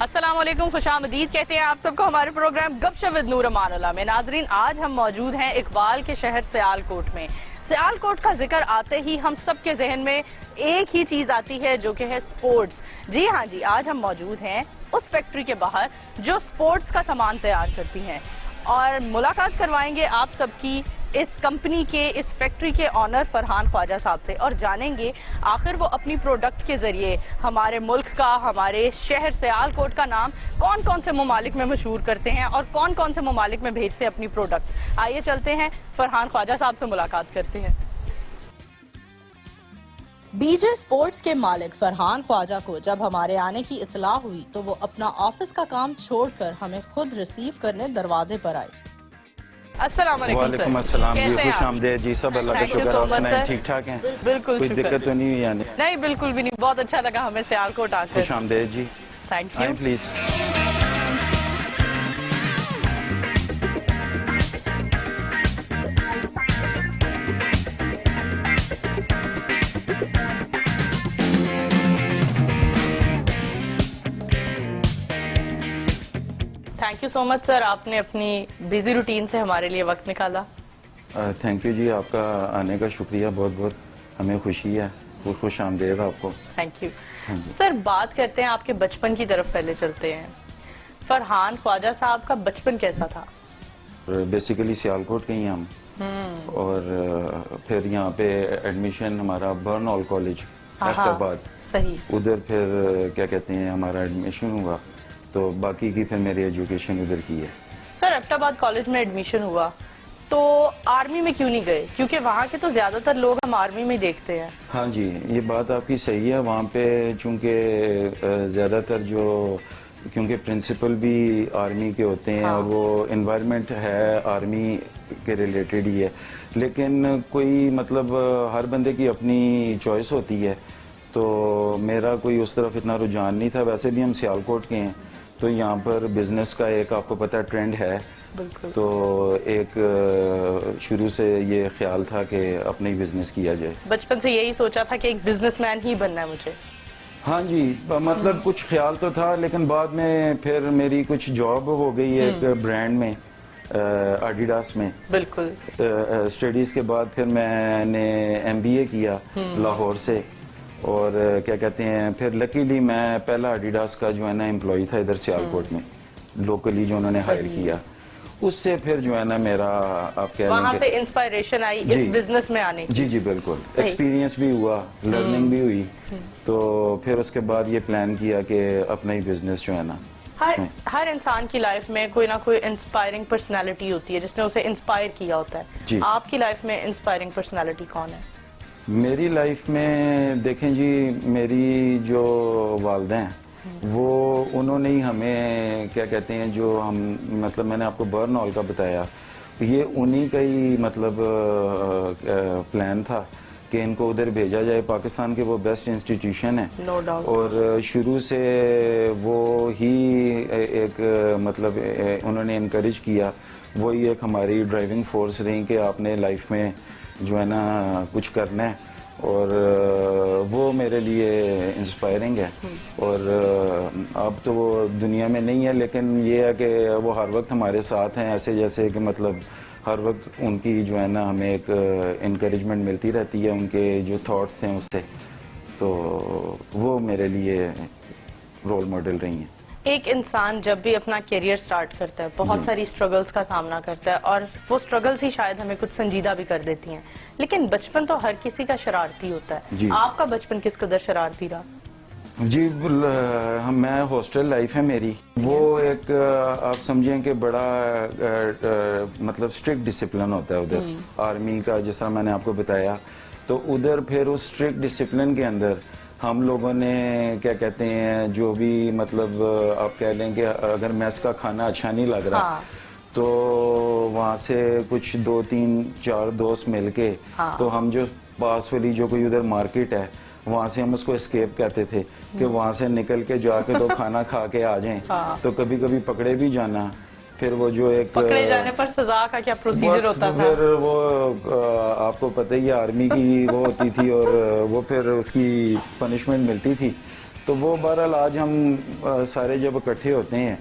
السلام علیکم، خوش آمدید کہتے ہیں آپ سب کو ہمارے پروگرام گپ شپ ود نور امان اللہ میں۔ ناظرین، آج ہم موجود ہیں اقبال کے شہر سیال کوٹ میں۔ سیال کوٹ کا ذکر آتے ہی ہم سب کے ذہن میں ایک ہی چیز آتی ہے جو کہ ہے سپورٹس۔ جی ہاں جی، آج ہم موجود ہیں اس فیکٹری کے باہر جو سپورٹس کا سامان تیار کرتی ہیں، اور ملاقات کروائیں گے آپ سب کی اس کمپنی کے، اس فیکٹری کے آنر فرحان خواجہ صاحب سے، اور جانیں گے آخر وہ اپنی پروڈکٹ کے ذریعے ہمارے ملک کا، ہمارے شہر سیال کوٹ کا نام کون کون سے ممالک میں مشہور کرتے ہیں اور کون کون سے ممالک میں بھیجتے ہیں اپنی پروڈکٹ۔ آئیے چلتے ہیں، فرحان خواجہ صاحب سے ملاقات کرتے ہیں۔ بی جے سپورٹس کے مالک فرحان خواجہ کو جب ہمارے آنے کی اطلاع ہوئی تو وہ اپنا آفس کا کام چھوڑ کر ہمیں خود ریسیو کرنے دروازے پر آئے۔ السلام علیکم سر۔ وعلیکم السلام جی، خوش آمدید جی، سب اللہ کا شکر، آپ سنائیں ٹھیک ٹھاک ہیں؟ بالکل، کوئی دقت تو نہیں ہوئی یعنی؟ نہیں، بالکل بھی نہیں، بہت اچھا لگا ہمیں سیال کوٹ آ کر۔ خوش آمدید جی، تھینک یو، آئیں پلیز۔ تھینک یو سو مچ سر، آپ نے اپنی بیزی روٹین سے ہمارے لیے وقت نکالا۔ تھینک یو جی، آپ کا آنے کا شکریہ، بہت بہت ہمیں خوشی ہے، خوش آمدید آپ کو۔ تھینک یو سر، بات کرتے ہیں آپ کے بچپن کی طرف، پہلے چلتے ہیں۔ فرحان خواجہ صاحب کا بچپن کیسا تھا؟ بیسیکلی سیال کوٹ کے ہی ہم، اور پھر یہاں پہ ایڈمیشن ہمارا برن آل کالج احمدآباد، صحیح، ادھر پھر کیا کہتے ہیں ہمارا ایڈمیشن ہوا، تو باقی کی پھر میری ایجوکیشن ادھر کی ہے۔ سر احمدآباد کالج میں ایڈمیشن ہوا تو آرمی میں کیوں نہیں گئے؟ کیونکہ وہاں کے تو زیادہ تر لوگ ہم آرمی میں دیکھتے ہیں۔ ہاں جی، یہ بات آپ کی صحیح ہے، وہاں پہ چونکہ زیادہ تر کیونکہ پرنسپل بھی آرمی کے ہوتے ہیں، اور وہ انوائرمنٹ ہے آرمی کے ریلیٹڈ ہی ہے، لیکن کوئی مطلب ہر بندے کی اپنی چوائس ہوتی ہے، تو میرا کوئی اس طرف اتنا رجحان نہیں تھا۔ ویسے بھی ہم سیال کوٹ کے ہیں، تو یہاں پر بزنس کا ایک آپ کو پتہ ٹرینڈ ہے، تو ایک شروع سے یہ خیال تھا کہ اپنا ہی بزنس کیا جائے۔ بچپن سے یہی سوچا تھا کہ ایک بزنس مین ہی بننا ہے مجھے؟ ہاں جی، مطلب کچھ خیال تو تھا، لیکن بعد میں پھر میری کچھ جاب ہو گئی ایک برانڈ میں، ایڈیڈاس میں۔ بالکل۔ اسٹڈیز کے بعد پھر میں نے MBA کیا لاہور سے، اور کیا کہتے ہیں پھر لکیلی میں پہلا ایڈیڈاس کا جو ہے نا امپلائی تھا ادھر سیال کوٹ میں، لوکلی جو انہوں نے ہائر کیا، اس سے پھر جو ہے نا میرا آپ کہہ لیں وہاں سے انسپائریشن آئی اس بزنس میں آنے کی۔ جی جی بالکل، ایکسپیرینس بھی ہوا، لرننگ بھی ہوئی، تو پھر اس کے بعد یہ پلان کیا کہ اپنا ہی بزنس جو ہے نا۔ ہر انسان کی لائف میں کوئی نہ کوئی انسپائرنگ پرسنالٹی ہوتی ہے جس نے اسے انسپائر کیا ہوتا ہے۔ آپ کی لائف میں انسپائرنگ پرسنالٹی کون ہے؟ میری لائف میں دیکھیں جی، میری جو والدہ ہیں وہ انہوں نے ہی ہمیں کیا کہتے ہیں، جو ہم مطلب میں نے آپ کو برن آل کا بتایا، یہ انہی کا ہی مطلب پلان تھا کہ ان کو ادھر بھیجا جائے۔ پاکستان کے وہ بیسٹ انسٹیٹیوشن ہے، اور شروع سے وہ ہی ایک مطلب انہوں نے انکریج کیا، وہی ایک ہماری ڈرائیونگ فورس رہی کہ آپ نے لائف میں جو ہے نا کچھ کرنا ہے، اور وہ میرے لیے انسپائرنگ ہے۔ اور اب تو وہ دنیا میں نہیں ہے، لیکن یہ ہے کہ وہ ہر وقت ہمارے ساتھ ہیں، ایسے جیسے کہ مطلب ہر وقت ان کی جو ہے نا ہمیں ایک انکریجمنٹ ملتی رہتی ہے، ان کے جو تھاٹس ہیں اس سے، تو وہ میرے لیے رول ماڈل رہی ہیں۔ ایک انسان جب بھی اپنا کیریئر سٹارٹ کرتا ہے بہت ساری سٹرگلز کا سامنا کرتا ہے، اور وہ سٹرگلز ہی شاید ہمیں کچھ سنجیدہ بھی کر دیتی ہیں، لیکن بچپن تو ہر کسی کا شرارتی ہوتا ہے۔ آپ کا بچپن کس قدر شرارتی رہا؟ جی، میں ہاسٹل لائف ہے میری، وہ ایک آپ سمجھیں کہ بڑا مطلب اسٹرکٹ ڈسپلن ہوتا ہے ادھر آرمی کا، جس طرح میں نے آپ کو بتایا، تو ادھر پھر اس اسٹرکٹ ڈسپلن کے اندر ہم لوگوں نے کیا کہتے ہیں، جو بھی مطلب آپ کہہ لیں کہ اگر میس کا کھانا اچھا نہیں لگ رہا تو وہاں سے کچھ 2-3-4 دوست مل کے تو ہم جو پاس والی جو کوئی ادھر مارکیٹ ہے وہاں سے ہم اس کو اسکیپ کہتے تھے کہ وہاں سے نکل کے جا کے تو کھانا کھا کے آ جائیں، تو کبھی کبھی پکڑے بھی جانا، پھر وہ جو ایک پکڑے جانے پر سزا کا کیا پروسیجر ہوتا تھا؟ پھر وہ آپ کو پتہ ہی آرمی کی وہ ہوتی تھی، اور وہ پھر اس کی پنشمنٹ ملتی تھی، تو وہ بہرحال آج ہم سارے جب اکٹھے ہوتے ہیں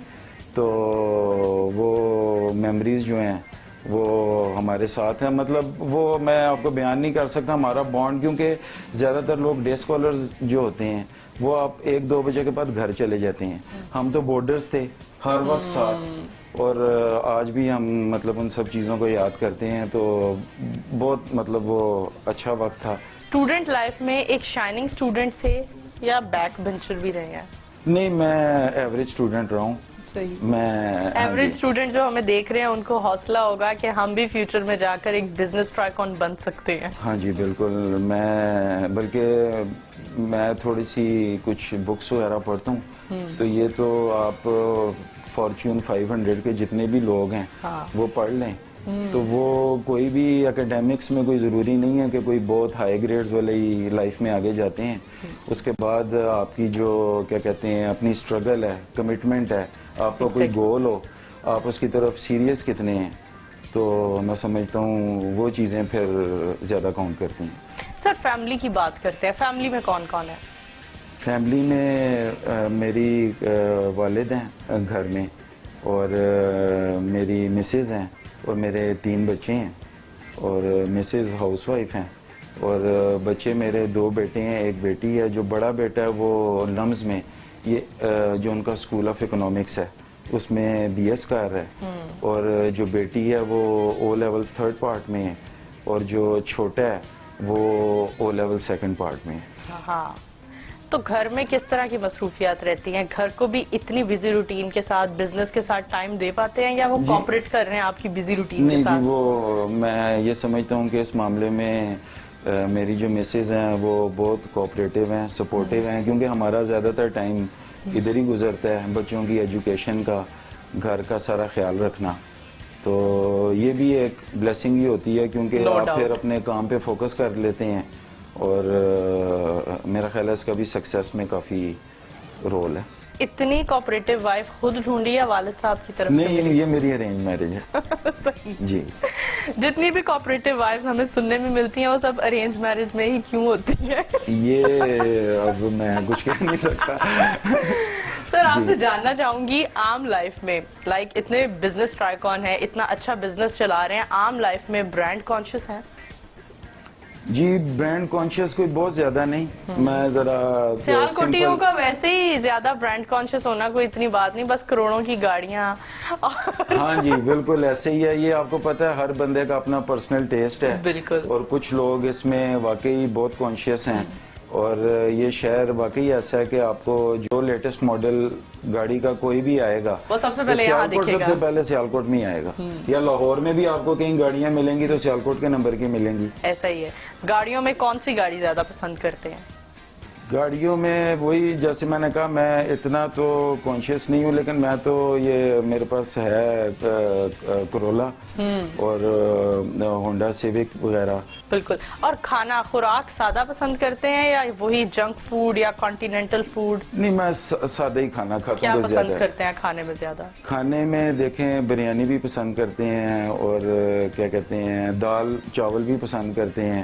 تو وہ میموریز جو ہیں وہ ہمارے ساتھ ہیں. مطلب وہ میں آپ کو بیان نہیں کر سکتا ہمارا بانڈ, کیونکہ زیادہ تر لوگ ڈے اسکالرز جو ہوتے ہیں وہ آپ 1-2 بجے کے بعد گھر چلے جاتے ہیں. ہم تو بورڈرز تھے ہر وقت ساتھ, اور آج بھی ہم مطلب ان سب چیزوں کو یاد کرتے ہیں. تو بہت مطلب وہ اچھا وقت تھا. اسٹوڈنٹ لائف میں ایک شائننگ اسٹوڈنٹ تھے یا بیک بینچر بھی رہے ہیں؟ نہیں, میں ایوریج اسٹوڈنٹ رہا ہوں. میں ایوریج اسٹوڈنٹ جو ہمیں دیکھ رہے ہیں ان کو حوصلہ ہوگا کہ ہم بھی فیوچر میں جا کر ایک بزنس ٹرائیکون بن سکتے ہیں. ہاں جی بالکل. بلکہ میں تھوڑی سی کچھ بکس وغیرہ پڑھتا ہوں, تو یہ تو آپ فارچون 500 کے جتنے بھی لوگ ہیں وہ پڑھ لیں. تو وہ کوئی بھی اکیڈیمکس میں کوئی ضروری نہیں ہے کہ کوئی بہت ہائی گریڈز والی لائف میں آگے جاتے ہیں. اس کے بعد آپ کی جو کیا کہتے ہیں اپنی اسٹرگل ہے, کمٹمنٹ ہے, آپ کا کوئی گول ہو, آپ اس کی طرف سیریس کتنے ہیں, تو میں سمجھتا ہوں وہ چیزیں پھر زیادہ کاؤنٹ کرتی ہیں. سر فیملی کی بات کرتے ہیں, فیملی میں کون کون ہے؟ فیملی میں میری والد ہیں گھر میں, اور میری مسز ہیں, اور میرے 3 بچے ہیں, اور مسز ہاؤس وائف ہیں, اور بچے میرے 2 بیٹے ہیں, 1 بیٹی ہے. جو بڑا بیٹا ہے وہ لمز میں, یہ جو ان کا اسکول آف اکنامکس ہے اس میں BS کر رہا ہے, اور جو بیٹی ہے وہ O لیول 3rd پارٹ میں ہے, اور جو چھوٹا ہے وہ O لیول 2nd پارٹ میں ہے. ہاں, تو گھر میں کس طرح کی مصروفیات رہتی ہیں؟ گھر کو بھی اتنی بزی روٹین کے ساتھ, بزنس کے ساتھ ٹائم دے پاتے ہیں یا وہ کوآپریٹ کر رہے ہیں آپ کی بزی روٹین کے ساتھ؟ نہیں جی, وہ میں یہ سمجھتا ہوں کہ اس معاملے میں میری جو مسز ہیں وہ بہت کوآپریٹیو ہیں, سپورٹیو ہیں, کیونکہ ہمارا زیادہ تر ٹائم ادھر ہی گزرتا ہے, بچوں کی ایجوکیشن کا, گھر کا سارا خیال رکھنا. تو یہ بھی ایک بلیسنگ ہی ہوتی ہے, کیونکہ آپ پھر اپنے کام پہ فوکس کر لیتے ہیں, اور میرا خیال ہے اس کا بھی سکسیس میں کافی رول ہے. اتنی کوآپریٹیو وائف خود ڈھونڈی یا والد صاحب کی طرف سے؟ نہیں, یہ میری ارینج میرج ہے. صحیح جی. جتنی بھی کوآپریٹیو وائف ہمیں سننے میں ملتی ہیں وہ سب ارینج میرج میں ہی کیوں ہوتی ہیں؟ یہ اب میں کچھ کہہ نہیں سکتا. سر آپ سے جاننا چاہوں گی, عام لائف میں لائک اتنے بزنس ٹرائیکون ہیں, اتنا اچھا بزنس چلا رہے ہیں, عام لائف میں برانڈ کانشیس ہیں؟ جی برانڈ کانشیس کوئی بہت زیادہ نہیں. میں ذرا سیالکوٹیوں کا ویسے ہی زیادہ برانڈ کانشیس ہونا کوئی اتنی بات نہیں, بس کروڑوں کی گاڑیاں. ہاں جی بالکل ایسے ہی ہے. یہ آپ کو پتا ہے ہر بندے کا اپنا پرسنل ٹیسٹ ہے, بالکل, اور کچھ لوگ اس میں واقعی بہت کانشیس ہیں. اور یہ شہر واقعی ایسا ہے کہ آپ کو جو لیٹسٹ ماڈل گاڑی کا کوئی بھی آئے گا وہ سب سے پہلے یہاں دکھے گا, سب سے پہلے سیالکوٹ میں ہی آئے گا. یا لاہور میں بھی آپ کو کہیں گاڑیاں ملیں گی تو سیالکوٹ کے نمبر کی ملیں گی. ایسا ہی ہے. گاڑیوں میں کون سی گاڑی زیادہ پسند کرتے ہیں؟ گاڑیوں میں وہی جیسے میں نے کہا, میں اتنا تو کانشیس نہیں ہوں, لیکن میں تو یہ میرے پاس ہے کرولا اور ہونڈا سیوک وغیرہ. بالکل. اور کھانا خوراک سادہ پسند کرتے ہیں یا وہی جنک فوڈ یا کانٹیننٹل فوڈ؟ نہیں, میں سادہ ہی کھانا کھاتا کیا ہوں. پسند کرتے ہیں کھانے میں زیادہ؟ کھانے میں دیکھیں بریانی بھی پسند کرتے ہیں, اور کیا کہتے ہیں دال چاول بھی پسند کرتے ہیں,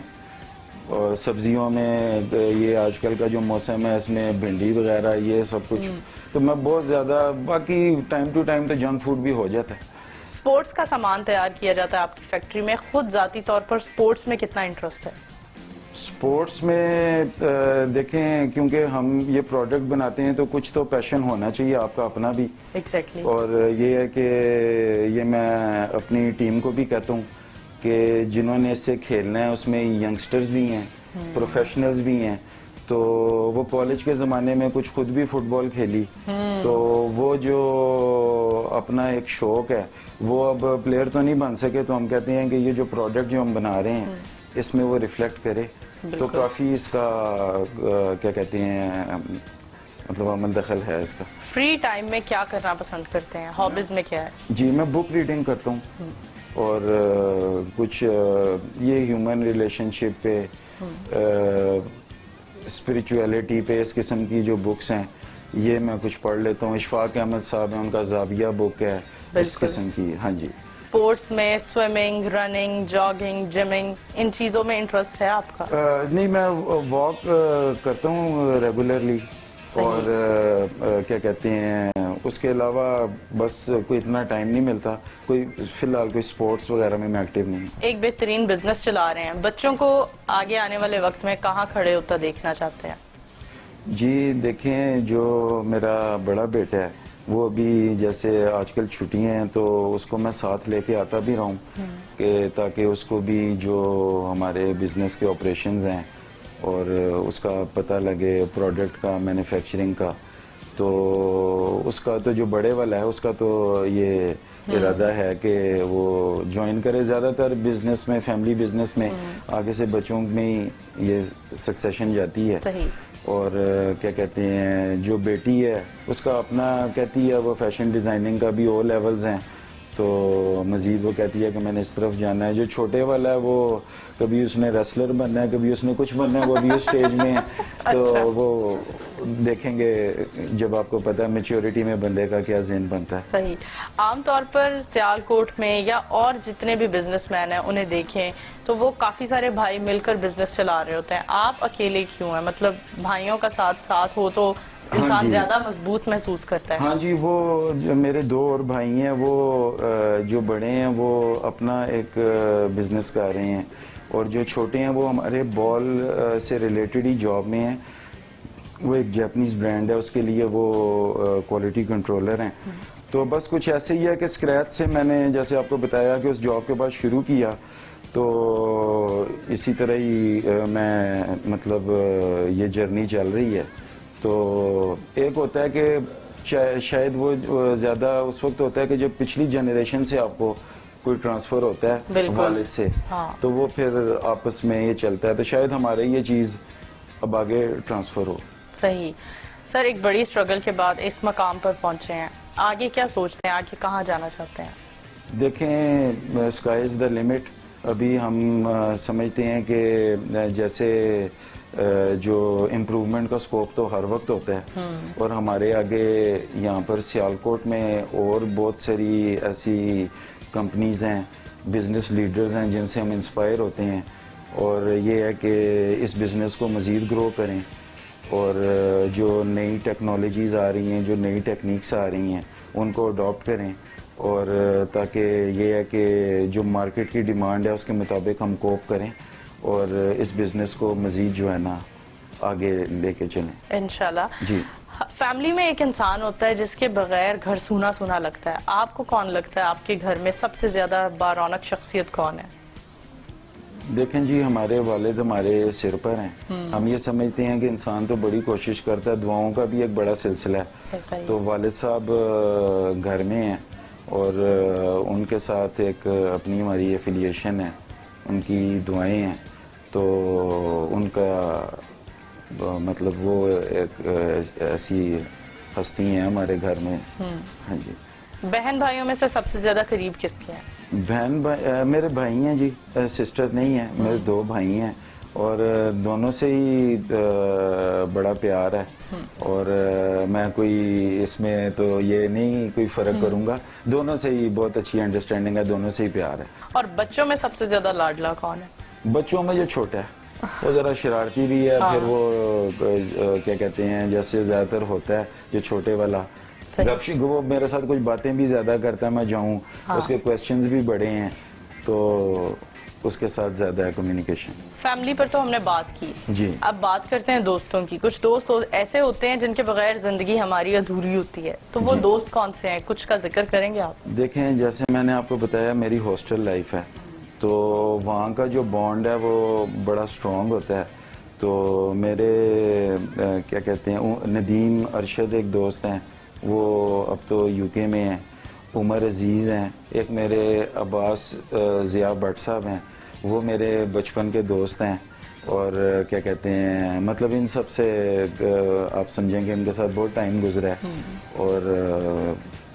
اور سبزیوں میں یہ آج کل کا جو موسم ہے اس میں بھنڈی وغیرہ یہ سب کچھ. تو میں بہت زیادہ, باقی ٹائم ٹو ٹائم تو جنک فوڈ بھی ہو جاتا ہے. سپورٹس کا سامان تیار کیا جاتا ہے آپ کی فیکٹری میں, خود ذاتی طور پر سپورٹس میں کتنا انٹرسٹ ہے؟ سپورٹس میں دیکھیں کیونکہ ہم یہ پروڈکٹ بناتے ہیں تو کچھ تو پیشن ہونا چاہیے آپ کا اپنا بھی. ایگزیکٹلی. اور یہ ہے کہ یہ میں اپنی ٹیم کو بھی کہتا ہوں کہ جنہوں نے اس سے کھیلنا ہے اس میں ینگسٹرز بھی ہیں, پروفیشنلز بھی ہیں. تو وہ کالج کے زمانے میں کچھ خود بھی فٹ بال کھیلی, تو وہ جو اپنا ایک شوق ہے وہ اب پلیئر تو نہیں بن سکے, تو ہم کہتے ہیں کہ یہ جو پروڈکٹ جو ہم بنا رہے ہیں اس میں وہ ریفلیکٹ کرے. تو کافی اس کا کیا کہتے ہیں مطلب عمل دخل ہے اس کا. فری ٹائم میں کیا کرنا پسند کرتے ہیں؟ ہابیز میں کیا ہے؟ جی میں بک ریڈنگ کرتا ہوں, اور کچھ یہ ہیومن ریلیشن شپ پہ, اسپریچویلٹی پہ, اس قسم کی جو بکس ہیں یہ میں کچھ پڑھ لیتا ہوں. اشفاق احمد صاحب ہیں, ان کا زاویہ بک ہے اس قسم کی. ہاں جی. سپورٹس میں سوئمنگ, رننگ, جاگنگ, جمنگ, ان چیزوں میں انٹرسٹ ہے آپ کا؟ نہیں, میں واک کرتا ہوں ریگولرلی. اور کیا کہتے ہیں اس کے علاوہ بس کوئی اتنا ٹائم نہیں ملتا، کوئی فی الحال کوئی اسپورٹس وغیرہ میں ایکٹیو نہیں ہوں۔ ایک بہترین بزنس چلا رہے ہیں، بچوں کو آگے آنے والے وقت میں کہاں کھڑے ہوتا دیکھنا چاہتے ہیں؟ جی دیکھیں، جو میرا بڑا بیٹا ہے وہ ابھی جیسے آج کل چھٹیاں ہیں تو اس کو میں ساتھ لے کے آتا بھی رہا ہوں کہ تاکہ اس کو بھی جو ہمارے بزنس کے آپریشنز ہیں اور اس کا پتہ لگے پروڈکٹ کا، مینوفیکچرنگ کا۔ تو اس کا تو جو بڑے والا ہے اس کا تو یہ ارادہ ہے کہ وہ جوائن کرے زیادہ تر بزنس میں، فیملی بزنس میں، آگے سے بچوں میں ہی یہ سکسیشن جاتی ہے۔ صحیح۔ اور کیا کہتے ہیں جو بیٹی ہے اس کا اپنا کہتی ہے وہ فیشن ڈیزائننگ کا بھی او لیولز ہیں، تو مزید وہ کہتی ہے کہ میں نے اس طرف جانا ہے۔ جو چھوٹے والا ہے وہ کبھی اس نے ریسلر بننا ہے، کبھی اس نے کچھ بننا ہے، وہ ابھی اس سٹیج میں تو وہ دیکھیں گے جب آپ کو پتا ہے میچیورٹی میں بندے کا کیا ذہن بنتا ہے۔ صحیح۔ عام طور پر سیالکوٹ میں یا اور جتنے بھی بزنس مین ہیں انہیں دیکھیں تو وہ کافی سارے بھائی مل کر بزنس چلا رہے ہوتے ہیں، آپ اکیلے کیوں ہیں؟ مطلب بھائیوں کا ساتھ ہو تو انسان زیادہ مضبوط محسوس کرتا ہے۔ ہاں جی، وہ جو میرے دو اور بھائی ہیں وہ جو بڑے ہیں وہ اپنا ایک بزنس کر رہے ہیں، اور جو چھوٹے ہیں وہ ہمارے بال سے ریلیٹڈ ہی جاب میں ہیں۔ وہ ایک جاپنیز برانڈ ہے، اس کے لیے وہ کوالٹی کنٹرولر ہیں۔ تو بس کچھ ایسے ہی ہے کہ اسکریچ سے میں نے جیسے آپ کو بتایا کہ اس جاب کے بعد شروع کیا، تو اسی طرح ہی میں مطلب یہ جرنی چل رہی ہے۔ تو ایک ہوتا ہے کہ شاید وہ زیادہ اس وقت ہوتا ہے کہ جب پچھلی جنریشن سے آپ کو کوئی ٹرانسفر ہوتا ہے والد سے، تو وہ پھر آپس میں یہ چلتا ہے، تو شاید ہمارے یہ چیز اب آگے ٹرانسفر ہو۔ صحیح۔ سر، ایک بڑی سٹرگل کے بعد اس مقام پر پہنچے ہیں، آگے کیا سوچتے ہیں؟ آگے کہاں جانا چاہتے ہیں؟ دیکھیں، اسکائی از دا لمٹ۔ ابھی ہم سمجھتے ہیں کہ جیسے جو امپروومنٹ کا اسکوپ تو ہر وقت ہوتا ہے، اور ہمارے آگے یہاں پر سیالکوٹ میں اور بہت ساری ایسی کمپنیز ہیں، بزنس لیڈرز ہیں جن سے ہم انسپائر ہوتے ہیں، اور یہ ہے کہ اس بزنس کو مزید گرو کریں، اور جو نئی ٹیکنالوجیز آ رہی ہیں، جو نئی ٹیکنیکس آ رہی ہیں ان کو اڈاپٹ کریں، اور تاکہ یہ ہے کہ جو مارکیٹ کی ڈیمانڈ ہے اس کے مطابق ہم کوپ کریں اور اس بزنس کو مزید جو ہے نا آگے لے کے چلیں انشاءاللہ۔ جی، فیملی میں ایک انسان ہوتا ہے جس کے بغیر گھر سونا سونا لگتا ہے، آپ کو کون لگتا ہے آپ کے گھر میں سب سے زیادہ بارونق شخصیت کون ہے؟ دیکھیں جی، ہمارے والد ہمارے سر پر ہیں۔ ہم یہ سمجھتے ہیں کہ انسان تو بڑی کوشش کرتا ہے، دعاؤں کا بھی ایک بڑا سلسلہ ہے، تو والد صاحب گھر میں ہیں، اور ان کے ساتھ ایک اپنی ہماری ایفیلیشن ہے، ان کی دعائیں ہیں، تو ان کا مطلب وہ ایک ایسی ہستی ہیں ہمارے گھر میں۔ ہاں جی۔ بہن بھائیوں میں سے سب سے زیادہ قریب کس کے ہیں؟ میرے بھائی ہیں جی، سسٹر نہیں ہیں، میرے دو بھائی ہیں، اور دونوں سے ہی بڑا پیار ہے، اور میں کوئی اس میں تو یہ نہیں کوئی فرق کروں گا، دونوں سے ہی بہت اچھی انڈرسٹینڈنگ ہے، دونوں سے ہی پیار ہے۔ اور بچوں میں سب سے زیادہ لاڈلا کون ہے؟ بچوں میں جو چھوٹا ہے وہ ذرا شرارتی بھی ہے، پھر وہ کیا کہتے ہیں جیسے زیادہ تر ہوتا ہے جو چھوٹے والا گپ شپ، وہ میرے ساتھ کچھ باتیں بھی زیادہ کرتا ہے، میں جاؤں اس کے کویسچنز بھی بڑے ہیں، تو اس کے ساتھ زیادہ ہے کمیونیکیشن۔ فیملی پر تو ہم نے بات کی، جی اب بات کرتے ہیں دوستوں کی۔ کچھ دوست ایسے ہوتے ہیں جن کے بغیر زندگی ہماری ادھوری ہوتی ہے، تو وہ دوست کون سے ہیں؟ کچھ کا ذکر کریں گے آپ؟ دیکھیں، جیسے میں نے آپ کو بتایا میری ہاسٹل لائف ہے، تو وہاں کا جو بانڈ ہے وہ بڑا اسٹرانگ ہوتا ہے، تو میرے کیا کہتے ہیں ندیم ارشد ایک دوست ہیں، وہ اب تو یو کے میں ہیں، عمر عزیز ہیں، ایک میرے عباس ضیاء بٹ صاحب ہیں، وہ میرے بچپن کے دوست ہیں، اور کیا کہتے ہیں مطلب ان سب سے آپ سمجھیں کہ ان کے ساتھ بہت ٹائم گزرا ہے، اور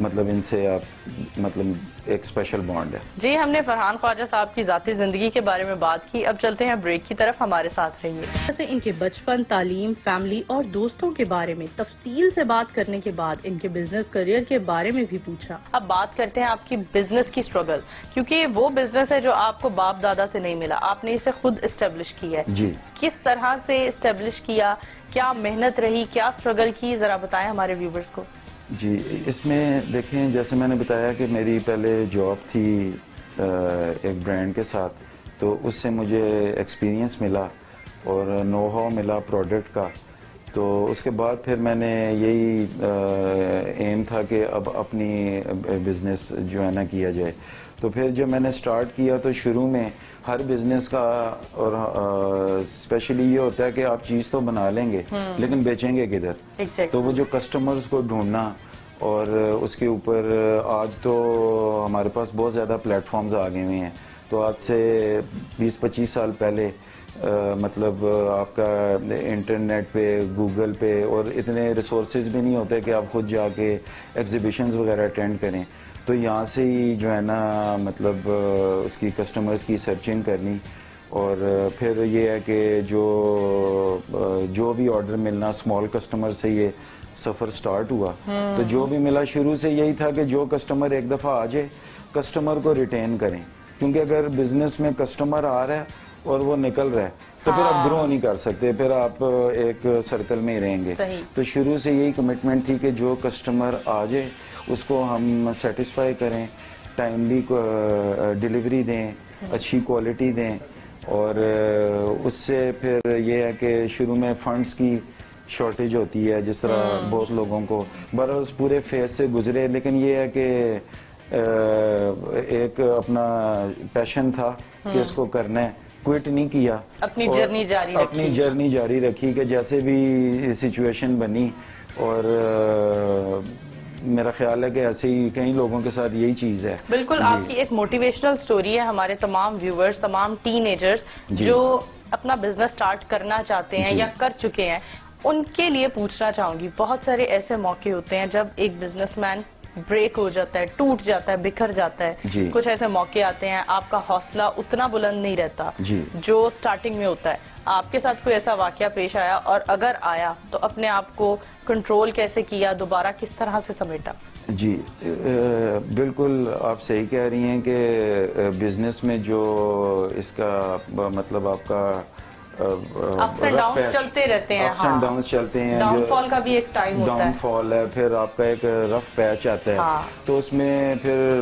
مطلب ان سے آپ مطلب ایک اسپیشل بانڈ ہے. جی ہم نے فرحان خواجہ صاحب کی ذاتی زندگی کے بارے میں بات کی. اب چلتے ہیں بریک کی طرف, ہمارے ساتھ رہیے. جیسے ان کے بچپن, تعلیم, فیملی اور دوستوں کے بارے میں تفصیل سے بات کرنے کے بعد ان کے بزنس کریئر کے بارے میں بھی پوچھا. اب بات کرتے ہیں آپ کی بزنس کی اسٹرگل, کیونکہ وہ بزنس ہے جو آپ کو باپ دادا سے نہیں ملا, آپ نے اسے خود اسٹیبلش کیا ہے. جی کس طرح سے اسٹیبلش کیا, کیا محنت رہی, کیا اسٹرگل کی, ذرا بتائیں ہمارے ویورز کو. جی اس میں دیکھیں, جیسے میں نے بتایا کہ میری پہلے جاب تھی ایک برانڈ کے ساتھ, تو اس سے مجھے ایکسپیرینس ملا اور نو ہاؤ ملا پروڈکٹ کا. تو اس کے بعد پھر میں نے یہی ایم تھا کہ اب اپنی بزنس جو ہے نا کیا جائے. تو پھر جب میں نے سٹارٹ کیا تو شروع میں ہر بزنس کا اور اسپیشلی یہ ہوتا ہے کہ آپ چیز تو بنا لیں گے لیکن بیچیں گے کدھر. تو وہ جو کسٹمرز کو ڈھونڈنا, اور اس کے اوپر آج تو ہمارے پاس بہت زیادہ پلیٹ فارمز آ گئے ہوئے ہیں. تو آج سے 20-25 سال پہلے مطلب آپ کا انٹرنیٹ پہ, گوگل پہ, اور اتنے ریسورسز بھی نہیں ہوتے کہ آپ خود جا کے ایگزیبیشنز وغیرہ اٹینڈ کریں. تو یہاں سے ہی جو ہے نا مطلب اس کی کسٹمرز کی سرچنگ کرنی, اور پھر یہ ہے کہ جو بھی آرڈر ملنا اسمال کسٹمر سے یہ سفر سٹارٹ ہوا. تو جو بھی ملا شروع سے یہی تھا کہ جو کسٹمر ایک دفعہ آ جائے کسٹمر کو ریٹین کریں, کیونکہ اگر بزنس میں کسٹمر آ رہا ہے اور وہ نکل رہا ہے تو پھر آپ گرو نہیں کر سکتے, پھر آپ ایک سرکل میں ہی رہیں گے. تو شروع سے یہی کمٹمنٹ تھی کہ جو کسٹمر آ جائے اس کو ہم سیٹسفائی کریں, ٹائملی ڈیلیوری دیں, اچھی کوالٹی دیں. اور اس سے پھر یہ ہے کہ شروع میں فنڈز کی شارٹیج ہوتی ہے, جس طرح بہت لوگوں کو برس پورے فیز سے گزرے, لیکن یہ ہے کہ ایک اپنا پیشن تھا کہ اس کو کرنا ہے, کوئٹ نہیں کیا, اپنی جرنی جاری رکھی کہ جیسے بھی سچویشن بنی. اور میرا خیال ہے کہ ایسے ہی کئی لوگوں کے ساتھ یہی چیز ہے. بالکل آپ کی ایک موٹیویشنل سٹوری ہے ہمارے تمام ویورز, تمام ٹین ایجرز جو اپنا بزنس سٹارٹ کرنا چاہتے ہیں یا کر چکے ہیں, ان کے لیے پوچھنا چاہوں گی. بہت سارے ایسے موقع ہوتے ہیں جب ایک بزنس مین بریک ہو جاتا ہے, ٹوٹ جاتا ہے, بکھر جاتا ہے. کچھ ایسے موقع آتے ہیں آپ کا حوصلہ اتنا بلند نہیں رہتا جو سٹارٹنگ میں ہوتا ہے. آپ کے ساتھ کوئی ایسا واقعہ پیش آیا, اور اگر آیا تو اپنے آپ کو کنٹرول کیسے کیا, دوبارہ کس طرح سے سمیٹا؟ جی بالکل آپ صحیح کہہ رہی ہیں کہ بزنس میں جو اس کا مطلب آپ کا اپس اینڈ ڈاؤنز چلتے رہتے ہیں. اپس اینڈ ڈاؤنز چلتے ہیں, ڈاؤن فال کا بھی ایک ٹائم ہوتا ہے. ڈاؤن فال ہے, پھر آپ کا ایک رف پیچ آتا ہے. تو اس میں پھر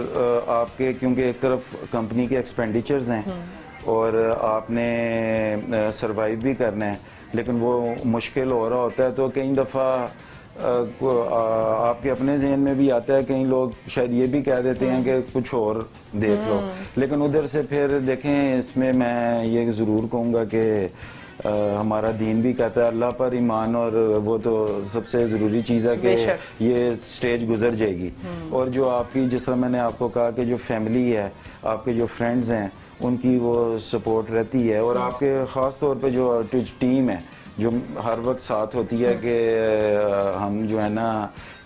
آپ کے, کیونکہ ایک طرف کمپنی کے ایکسپینڈیچرز ہیں اور آپ نے سروائیو بھی کرنا ہے, لیکن وہ مشکل ہو رہا ہوتا ہے. تو کئی دفعہ آپ کے اپنے ذہن میں بھی آتا ہے, کئی لوگ شاید یہ بھی کہہ دیتے ہیں کہ کچھ اور دیکھ لو, لیکن ادھر سے پھر دیکھیں اس میں میں یہ ضرور کہوں گا کہ ہمارا دین بھی کہتا ہے اللہ پر ایمان, اور وہ تو سب سے ضروری چیز ہے کہ یہ سٹیج گزر جائے گی. اور جو آپ کی, جس طرح میں نے آپ کو کہا کہ جو فیملی ہے, آپ کے جو فرینڈز ہیں, ان کی وہ سپورٹ رہتی ہے, اور آپ کے خاص طور پہ جو ٹیم ہے جو ہر وقت ساتھ ہوتی ہے کہ ہم جو ہے نا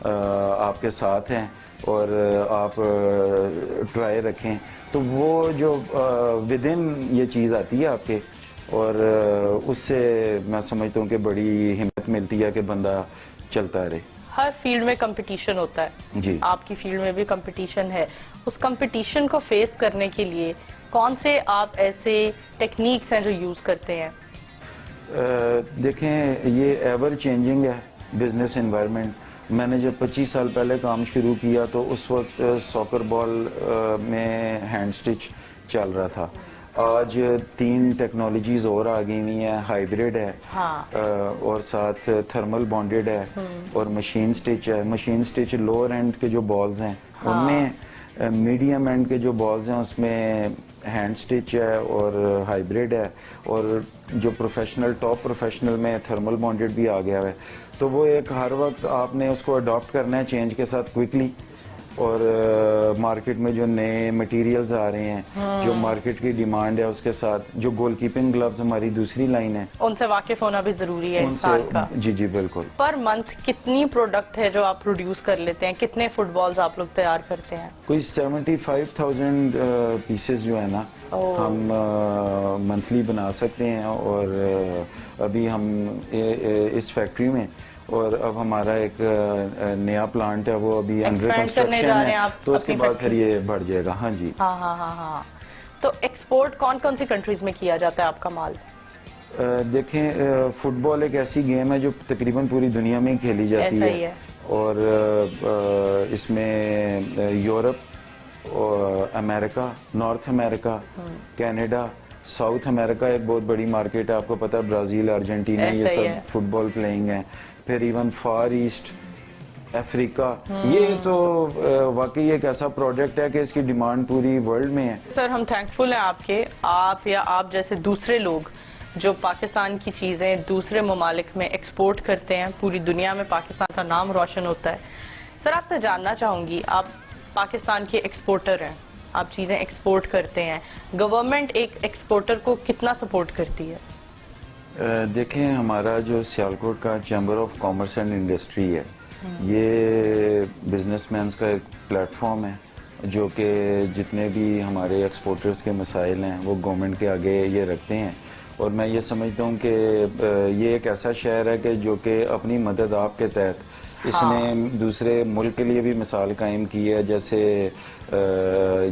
آپ کے ساتھ ہیں اور آپ ٹرائی رکھیں. تو وہ جو ودن یہ چیز آتی ہے آپ کے, اور اس سے میں سمجھتا ہوں کہ بڑی ہمت ملتی ہے کہ بندہ چلتا رہے. ہر فیلڈ میں کمپٹیشن ہوتا ہے. جی آپ کی فیلڈ میں بھی کمپٹیشن ہے. اس کمپٹیشن کو فیس کرنے کے لیے کون سے آپ ایسے ٹیکنیکس ہیں جو یوز کرتے ہیں؟ دیکھیں یہ ایور چینجنگ ہے بزنس انوائرمنٹ. میں نے جب 25 سال پہلے کام شروع کیا تو اس وقت ساکر بال میں ہینڈ سٹچ چل رہا تھا. آج 3 ٹیکنالوجیز اور آ گئی ہوئی ہیں, ہائیبریڈ ہے اور ساتھ تھرمل بانڈیڈ ہے اور مشین سٹچ ہے. مشین سٹچ لوور اینڈ کے جو بالز ہیں ان میں, میڈیم اینڈ کے جو بالز ہیں اس میں ہینڈ سٹچ ہے اور ہائیبریڈ ہے, اور جو پروفیشنل ٹاپ پروفیشنل میں تھرمل بانڈیڈ بھی آ گیا ہے. تو وہ ایک ہر وقت آپ نے اس کو اڈاپٹ کرنا ہے چینج کے ساتھ کوئکلی. اور مارکیٹ میں جو نئے مٹیریلز آ رہے ہیں, جو مارکیٹ کی ڈیمانڈ ہے, اس کے ساتھ جو گول کیپنگ گلوز ہماری دوسری لائن ہے, ان سے واقف ہونا بھی ضروری ہے ان سے انسان کا. جی بالکل. پر منتھ کتنی پروڈکٹ ہے جو آپ پروڈیوس کر لیتے ہیں, کتنے فٹ بالز آپ لوگ تیار کرتے ہیں؟ کوئی 75,000 پیسز جو ہے نا ہم منتھلی بنا سکتے ہیں. اور ابھی ہم اس فیکٹری میں, اور اب ہمارا ایک نیا پلانٹ ہے وہ ابھی انڈر کنسٹرکشن ہے, تو اس کے بعد پھر یہ بڑھ جائے گا. ہاں جی. ہاں. تو ایکسپورٹ کون سی کنٹریز میں کیا جاتا ہے آپ کا مال؟ دیکھیں, فٹ بال ایک ایسی گیم ہے جو تقریباً پوری دنیا میں کھیلی جاتی ہے, اور اس میں یورپ, امریکہ, نارتھ امریکہ, کینیڈا, ساؤتھ امریکہ ایک بہت بڑی مارکیٹ ہے, آپ کو پتہ ہے برازیل, ارجنٹینا, یہ سب فٹ بال پلئنگ ہیں. پھر ایون فار ایسٹ, افریقہ. یہ تو واقعی ایک ایسا پروڈکٹ ہے کہ اس کی ڈیمانڈ پوری ورلڈ میں ہے. سر ہم تھینکفل ہیں آپ کے, آپ یا آپ جیسے دوسرے لوگ جو پاکستان کی چیزیں دوسرے ممالک میں ایکسپورٹ کرتے ہیں, پوری دنیا میں پاکستان کا نام روشن ہوتا ہے. سر آپ سے جاننا چاہوں گی, آپ پاکستان کے ایکسپورٹر ہیں, آپ چیزیں ایکسپورٹ کرتے ہیں, گورنمنٹ ایک ایکسپورٹر کو کتنا سپورٹ کرتی ہے؟ دیکھیں, ہمارا جو سیالکوٹ کا chamber of commerce and industry ہے, یہ بزنس مینز کا ایک پلیٹ فارم ہے جو کہ جتنے بھی ہمارے ایکسپورٹرز کے مسائل ہیں وہ گورنمنٹ کے آگے یہ رکھتے ہیں. اور میں یہ سمجھتا ہوں کہ یہ ایک ایسا شہر ہے کہ جو کہ اپنی مدد آپ کے تحت اس نے دوسرے ملک کے لیے بھی مثال قائم کی ہے, جیسے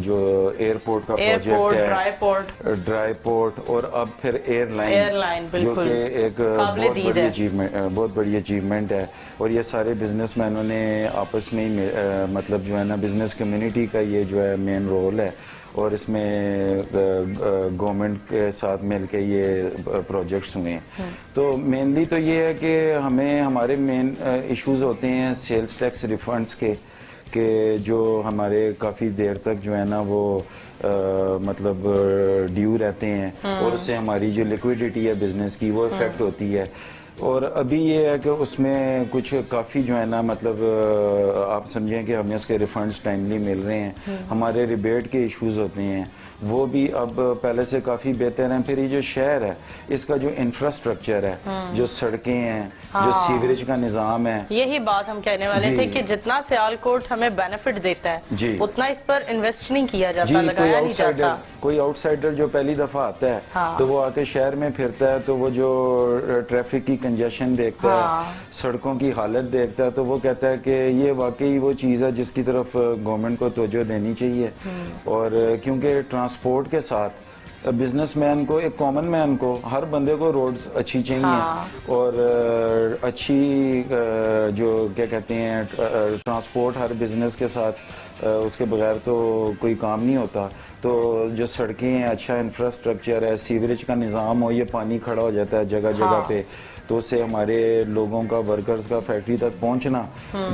جو ایئرپورٹ کا پروجیکٹ ہے, ڈرائی پورٹ, اور اب پھر ایئر لائن, جو کہ ایک بہت بڑی اچیومنٹ ہے. اور یہ سارے بزنس مینوں نے آپس میں ہی مطلب جو ہے نا بزنس کمیونٹی کا یہ جو ہے مین رول ہے, اور اس میں گورنمنٹ کے ساتھ مل کے یہ پروجیکٹس ہوئے ہیں. تو مینلی تو یہ ہے کہ ہمیں ہمارے مین ایشوز ہوتے ہیں سیلز ٹیکس ریفنڈز کے, کہ جو ہمارے کافی دیر تک جو ہے نا وہ مطلب ڈیو رہتے ہیں, اور اس سے ہماری جو لیکویڈیٹی ہے بزنس کی وہ افیکٹ ہوتی ہے. اور ابھی یہ ہے کہ اس میں کچھ کافی جو ہے نا مطلب آپ سمجھیں کہ ہمیں اس کے ریفنڈز ٹائملی مل رہے ہیں. ہمارے ریبیٹ کے ایشوز ہوتے ہیں وہ بھی اب پہلے سے کافی بہتر ہیں. پھر یہ جو شہر ہے اس کا جو انفراسٹرکچر ہے, جو سڑکیں ہیں, جو سیوریج کا نظام ہے, یہی بات ہم کہنے والے تھے کہ جتنا سیالکوٹ ہمیں بینیفٹ دیتا ہے اتنا اس پر انویسٹ نہیں کیا جاتا, لگایا نہیں جاتا. کوئی آؤٹ سائڈر جو پہلی دفعہ آتا ہے تو وہ آ کے شہر میں پھرتا ہے تو وہ جو ٹریفک کی کنجیشن دیکھتا ہے, سڑکوں کی حالت دیکھتا ہے, تو وہ کہتا ہے کہ یہ واقعی وہ چیز ہے جس کی طرف گورنمنٹ کو توجہ دینی چاہیے. اور کیونکہ ٹرانسپورٹ کے ساتھ بزنس مین کو, ایک کامن مین کو, ہر بندے کو روڈز اچھی چاہیے, اور اچھی جو کیا کہتے ہیں ٹرانسپورٹ ہر بزنس کے ساتھ اس کے بغیر تو کوئی کام نہیں ہوتا. تو جو سڑکیں ہیں, اچھا انفراسٹرکچر ہے, سیوریج کا نظام ہو, یہ پانی کھڑا ہو جاتا ہے جگہ جگہ پہ, تو اس سے ہمارے لوگوں کا, ورکرز کا فیکٹری تک پہنچنا,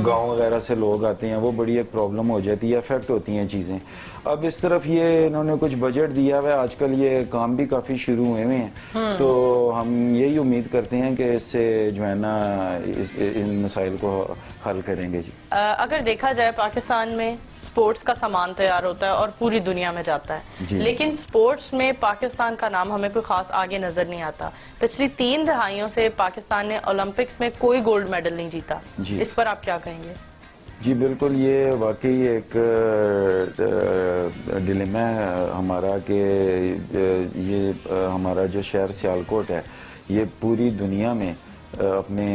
گاؤں وغیرہ سے لوگ آتے ہیں, وہ بڑی ایک پرابلم ہو جاتی ہے, افیکٹ ہوتی ہیں چیزیں. اب اس طرف یہ انہوں نے کچھ بجٹ دیا ہوا ہے, آج کل یہ کام بھی کافی شروع ہوئے ہیں, تو ہم یہی امید کرتے ہیں کہ اس سے جو ہے نا ان مسائل کو حل کریں گے. جی اگر دیکھا جائے پاکستان میں سپورٹس کا سامان تیار ہوتا ہے اور پوری دنیا میں جاتا ہے, لیکن سپورٹس میں پاکستان کا نام ہمیں کوئی خاص آگے نظر نہیں آتا. پچھلی 3 دہائیوں سے پاکستان نے اولمپکس میں کوئی گولڈ میڈل نہیں جیتا, اس پر آپ کیا کہیں گے؟ جی بالکل, یہ واقعی ایک ڈیلیما ہے ہمارا کہ یہ ہمارا جو شہر سیالکوٹ ہے یہ پوری دنیا میں اپنے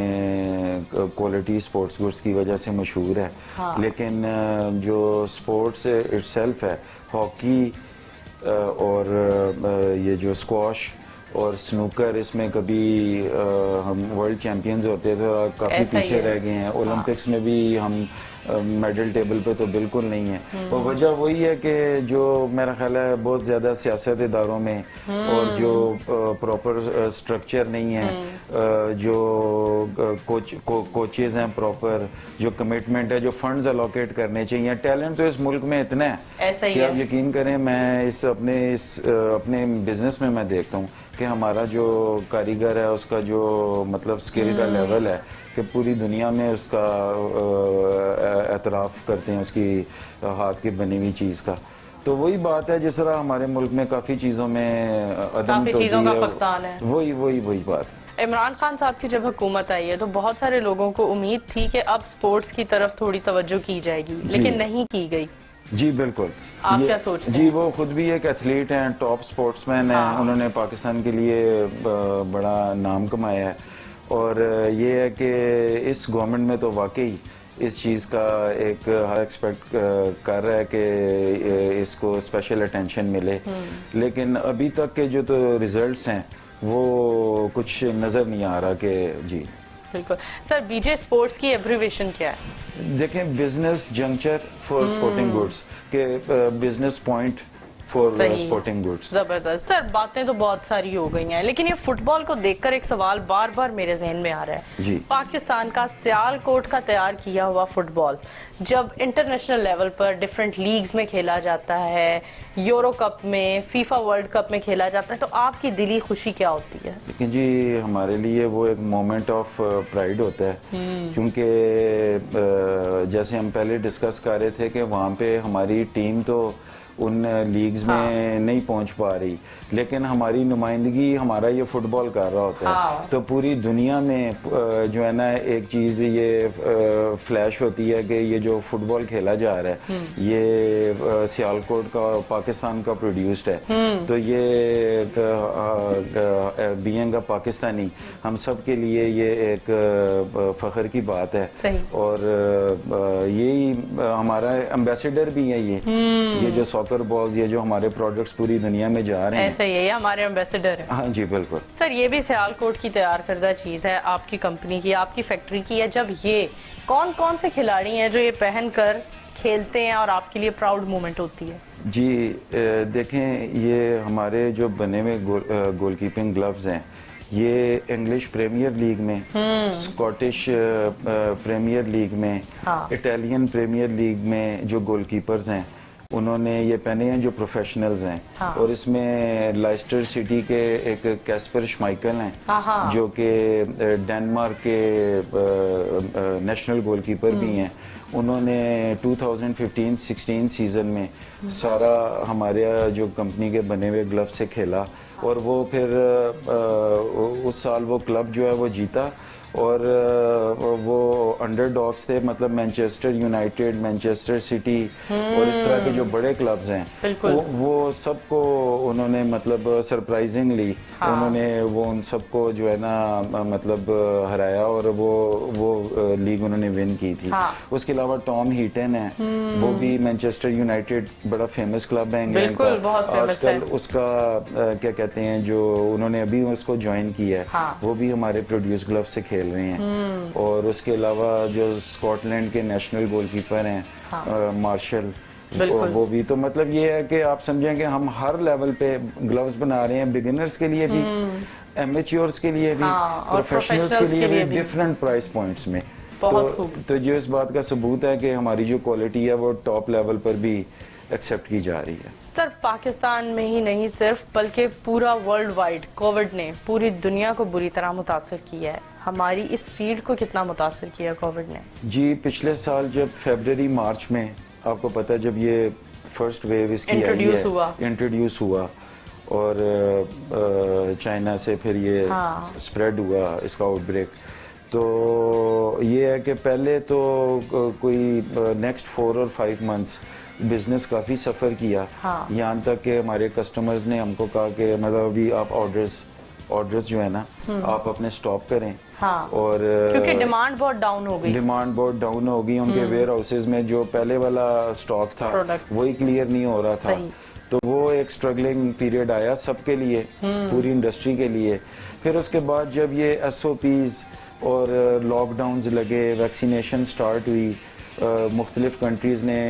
کوالٹی سپورٹس گڈس کی وجہ سے مشہور ہے, لیکن جو سپورٹس اٹ سیلف ہے, ہاکی اور یہ جو اسکواش اور سنوکر, اس میں کبھی ہم ورلڈ چیمپئنز ہوتے تھے, کافی پیچھے رہ گئے ہیں. اولمپکس میں بھی ہم میڈل ٹیبل پہ تو بالکل نہیں ہے, اور وجہ وہی ہے کہ جو میرا خیال ہے بہت زیادہ سیاست اداروں میں اور جو پراپر سٹرکچر نہیں ہے, جو کوچز ہیں پراپر, جو کمٹمنٹ ہے, جو فنڈز الوکیٹ کرنے چاہیے. ٹیلنٹ تو اس ملک میں اتنا ہے کہ آپ یقین کریں, میں اپنے بزنس میں دیکھتا ہوں کہ ہمارا جو کاریگر ہے اس کا جو مطلب سکل کا لیول ہے کہ پوری دنیا میں اس کا اعتراف کرتے ہیں اس کی ہاتھ کی بنی ہوئی چیز کا. تو وہی بات ہے جس طرح ہمارے ملک میں کافی چیزوں میں عدم کافی چیزوں کا توجہ فقدان ہے. وہی بات. عمران خان صاحب کی جب حکومت آئی ہے تو بہت سارے لوگوں کو امید تھی کہ اب سپورٹس کی طرف تھوڑی توجہ کی جائے گی, لیکن نہیں کی گئی. جی بالکل. آپ کیا سوچتے ہیں؟ جی وہ خود بھی ایک ایتھلیٹ ہیں, ٹاپ سپورٹس مین ہیں, انہوں نے پاکستان کے لیے بڑا نام کمایا ہے, اور یہ ہے کہ اس گورنمنٹ میں تو واقعی اس چیز کا ایک ایکسپیکٹ کر رہا ہے کہ اس کو اسپیشل اٹینشن ملے, لیکن ابھی تک کے جو تو ریزلٹس ہیں وہ کچھ نظر نہیں آ رہا کہ جی. بالکل سر, بی جے اسپورٹس کی ایبریویشن کیا ہے؟ دیکھیں business juncture for sporting goods کہ business point for sporting goods. زبردست سر, باتیں تو بہت ساری ہو گئی ہیں, لیکن یہ فٹ بال کو دیکھ کر ایک سوال بار بار میرے ذہن میں آ رہا ہے. جی. پاکستان کا سیال کوٹ کا تیار کیا ہوا فٹ بال جب انٹرنیشنل لیول پر ڈیفرنٹ لیگز میں کھیلا جاتا ہے, یورو کپ میں, فیفا ورلڈ کپ میں کھیلا جاتا ہے, تو آپ کی دلی خوشی کیا ہوتی ہے؟ لیکن جی ہمارے لیے وہ ایک مومنٹ آف پرائیڈ ہوتا ہے, کیونکہ جیسے ہم پہلے ڈسکس کر رہے تھے کہ وہاں پہ ہماری ٹیم تو ان لیگز میں نہیں پہنچ پا رہی, لیکن ہماری نمائندگی ہمارا یہ فٹ بال کر رہا ہوتا ہے, تو پوری دنیا میں جو ہے نا ایک چیز یہ فلیش ہوتی ہے کہ یہ جو فٹ بال کھیلا جا رہا ہے یہ سیالکوٹ کا پاکستان کا پروڈیوسڈ ہے, تو یہ بینگ پاکستانی ہم سب کے لیے یہ ایک فخر کی بات ہے. اور یہی ہمارا ایمبیسیڈر بھی ہے یہ جو ساکر بالز, یہ جو ہمارے پروڈکٹس پوری دنیا میں جا رہے ہیں, ایسا ہی ہے, یہ ہمارے ایمبیسیڈر ہیں. ہاں جی بالکل. سر یہ بھی سیال کوٹ کی تیار کردہ چیز ہے, آپ کی کمپنی کی, آپ کی فیکٹری کی ہے. جب یہ کون سے کھلاڑی ہیں جو یہ پہن کر کھیلتے ہیں اور آپ کے لیے پراؤڈ مومنٹ ہوتی ہے؟ جی دیکھیں یہ ہمارے جو بنے ہوئے گول کیپنگ گلوز ہیں یہ انگلش پریمیئر لیگ میں, اسکاٹش پریمیئر لیگ میں, اٹیلین پریمیئر لیگ میں جو گول کیپرز ہیں انہوں نے یہ پہنے ہیں جو پروفیشنلز ہیں, اور اس میں لائسٹر سٹی کے ایک کیسپر شمائکل ہیں جو کہ ڈینمارک کے نیشنل گول کیپر بھی ہیں. انہوں نے 2015-16 سیزن میں سارا ہمارے جو کمپنی کے بنے ہوئے گلو سے کھیلا, اور وہ پھر اس سال وہ کلب جو ہے وہ جیتا, اور وہ انڈر ڈاگس تھے, مطلب مینچسٹر یونائٹیڈ, مینچسٹر سٹی اور اس طرح کے جو بڑے کلبز ہیں وہ سب کو انہوں نے مطلب سرپرائزنگلی انہوں نے وہ ان سب کو جو ہے نا مطلب ہرایا, اور وہ لیگ انہوں نے ون کی تھی. اس کے علاوہ ٹام ہیٹن ہے, وہ بھی مینچسٹر یونائٹیڈ بڑا فیمس کلب ہے انگلینڈ کا, آج کل اس کا کیا کہتے ہیں جو انہوں نے ابھی اس کو جوائن کیا ہے وہ بھی ہمارے پروڈیوس گلو سے کھیل رہے ہیں. اور اس کے علاوہ جو اسکاٹ لینڈ کے نیشنل گول کیپر ہیں مارشل, وہ بھی. تو مطلب یہ ہے کہ آپ سمجھیں کہ ہم ہر لیول پہ گلوز بنا رہے ہیں, بگنرز کے لیے بھی, ایمیچیورز کے لیے بھی, پروفیشنلز کے لیے بھی, ڈفرنٹ پرائس پوائنٹس میں. تو جو اس بات کا ثبوت ہے کہ ہماری جو کوالٹی ہے وہ ٹاپ لیول پر بھی ایکسیپٹ کی جا رہی ہے. سر پاکستان میں ہی نہیں صرف بلکہ پورا ورلڈ وائڈ کووڈ نے پوری دنیا کو بری طرح متاثر کیا ہے, ہماری اس فیلڈ کو کتنا متاثر کیا کووڈ نے؟ جی پچھلے سال جب فیبرری مارچ میں آپ کو پتا جب یہ فرسٹ ویو اس کی انٹروڈیوس ہوا اور چائنا سے پھر یہ سپریڈ ہوا اس کا آؤٹ بریک, تو یہ ہے کہ پہلے تو کوئی نیکسٹ 4 اور 5 منتھس بزنس کافی سفر کیا, یہاں تک کہ ہمارے کسٹمرز نے ہم کو کہا کہ مطلب ابھی آپ آرڈرز جو ہے نا آپ اپنے سٹاپ کریں, اور کیونکہ ڈیمانڈ بہت ڈاؤن ہو گئی ان کے ویئر ہاؤسز میں, جو پہلے والا سٹاک تھا وہی کلیئر نہیں ہو رہا تھا. تو وہ ایک سٹرگلنگ پیریڈ آیا سب کے لیے, پوری انڈسٹری کے لیے. پھر اس کے بعد جب یہ SOPs اور لاک ڈاؤنز لگے, ویکسینیشن سٹارٹ ہوئی, مختلف کنٹریز نے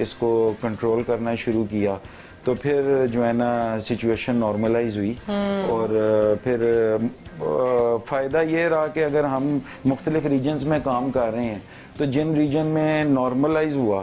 اس کو کنٹرول کرنا شروع کیا, تو پھر جو ہے نا سچویشن نارملائز ہوئی. اور پھر فائدہ یہ رہا کہ اگر ہم مختلف ریجنز میں کام کر رہے ہیں تو جن ریجن میں نارملائز ہوا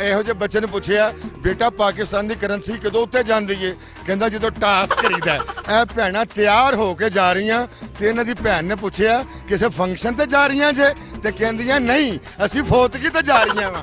ਇਹੋ ਜਿਹੇ ਬੱਚੇ ਨੇ ਪੁੱਛਿਆ ਬੇਟਾ ਪਾਕਿਸਤਾਨ ਦੀ ਕਰੰਸੀ ਕਦੋਂ ਉੱਤੇ ਜਾਂਦੀ ਏ, ਕਹਿੰਦਾ ਜਦੋਂ ਟਾਸ ਕਰੀਦਾ। ਇਹ ਭੈਣਾਂ ਤਿਆਰ ਹੋ ਕੇ ਜਾ ਰਹੀਆਂ ਤੇ ਇਹਨਾਂ ਦੀ ਭੈਣ ਨੇ ਪੁੱਛਿਆ ਕਿਸੇ ਫੰਕਸ਼ਨ ਤੇ ਜਾ ਰਹੀਆਂ ਜੇ, ਤੇ ਕਹਿੰਦੀਆਂ ਨਹੀਂ ਅਸੀਂ ਫੋਤਗੀ ਤੇ ਜਾ ਰਹੀਆਂ ਵਾ।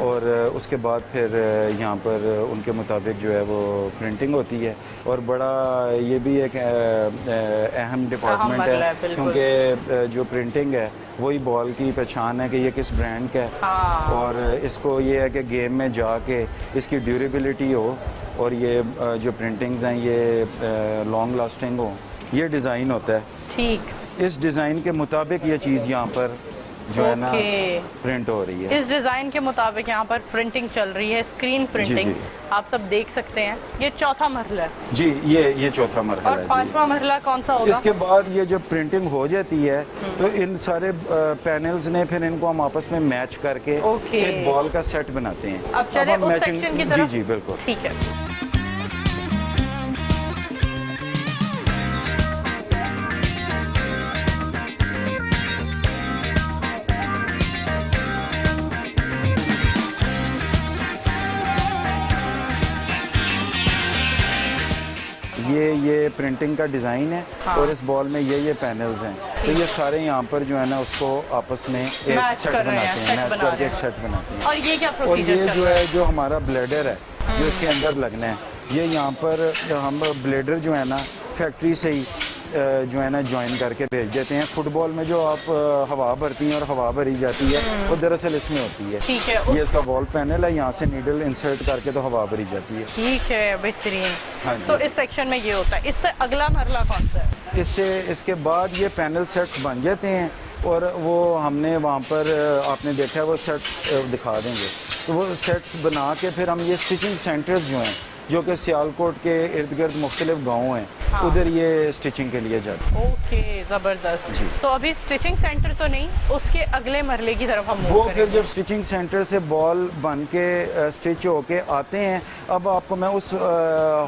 اور اس کے بعد پھر یہاں پر ان کے مطابق جو ہے وہ پرنٹنگ ہوتی ہے. اور بڑا یہ بھی ایک اہم ڈپارٹمنٹ مرحلہ ہے، ہے بالکل. کیونکہ جو پرنٹنگ ہے وہی بال کی پہچان ہے کہ یہ کس برانڈ کا ہے. اور اس کو یہ ہے کہ گیم میں جا کے اس کی ڈیوریبلٹی ہو اور یہ جو پرنٹنگز ہیں یہ لانگ لاسٹنگ ہو. یہ ڈیزائن ہوتا ہے. ٹھیک. اس ڈیزائن کے مطابق یہ چیز یہاں پر جو ہے نا اوکے. پرنٹ ہو رہی ہے. اس ڈیزائن کے مطابق یہاں پر پرنٹنگ چل رہی ہے، اسکرین پرنٹنگ. جی. آپ سب دیکھ سکتے ہیں. یہ چوتھا مرحلہ ہے. جی یہ چوتھا مرحلہ اور ہے. جی. پانچواں مرحلہ کون سا ہوگا؟ اس کے بعد یہ جب پرنٹنگ ہو جاتی ہے تو ان سارے پینلز نے پھر ان کو ہم آپس میں میچ کر کے اوکے. ایک بال کا سیٹ بناتے ہیں. اب چلے ہم اس matching- سیکشن کی طرف. جی بالکل. ٹھیک ہے. یہ پرنٹنگ کا ڈیزائن ہے اور اس بال میں یہ پینلز ہیں. تو یہ سارے یہاں پر جو ہے نا اس کو آپس میں ایک Match سیٹ کر رہے ہیں، بناتے ہیں. set میچ بنا کر رہے کے ایک ہیں. سیٹ بناتے ہیں. اور یہ کیا اور پروسیجر یہ چل جو رہا ہے جو ہمارا بلیڈر ہے جو اس کے اندر لگنا ہے یہ یہاں پر ہم بلیڈر جو ہے نا فیکٹری سے ہی جو ہے نا جوائن کر کے بھیج دیتے ہیں. فٹ بال میں جو آپ ہوا بھرتی ہیں اور ہوا بھری جاتی ہے وہ دراصل اس میں ہوتی ہے. ٹھیک ہے. یہ اس کا وال پینل ہے. یہاں سے نیڈل انسرٹ کر کے تو ہوا بھری جاتی ہے. ٹھیک ہے، بہترین. ہاں جی. سو اس سیکشن میں یہ ہوتا ہے. اس سے اگلا مرحلہ کون سا ہے؟ اس کے بعد یہ پینل سیٹس بن جاتے ہیں اور وہ ہم نے وہاں پر آپ نے دیکھا ہے وہ سیٹس دکھا دیں گے. تو وہ سیٹس بنا کے پھر ہم یہ اسٹچنگ سینٹرز جو ہیں جو کہ سیالکوٹ کے ارد گرد مختلف گاؤں ہیں ادھر یہ اسٹچنگ کے لیے جاتے ہیں. اوکے، زبردست. جی. سو ابھی اسٹچنگ سینٹر تو نہیں، اس کے اگلے مرحلے کی طرف ہم وہ پھر جب اسٹچنگ سینٹر سے بال بن کے اسٹچ ہو کے آتے ہیں اب آپ کو میں اس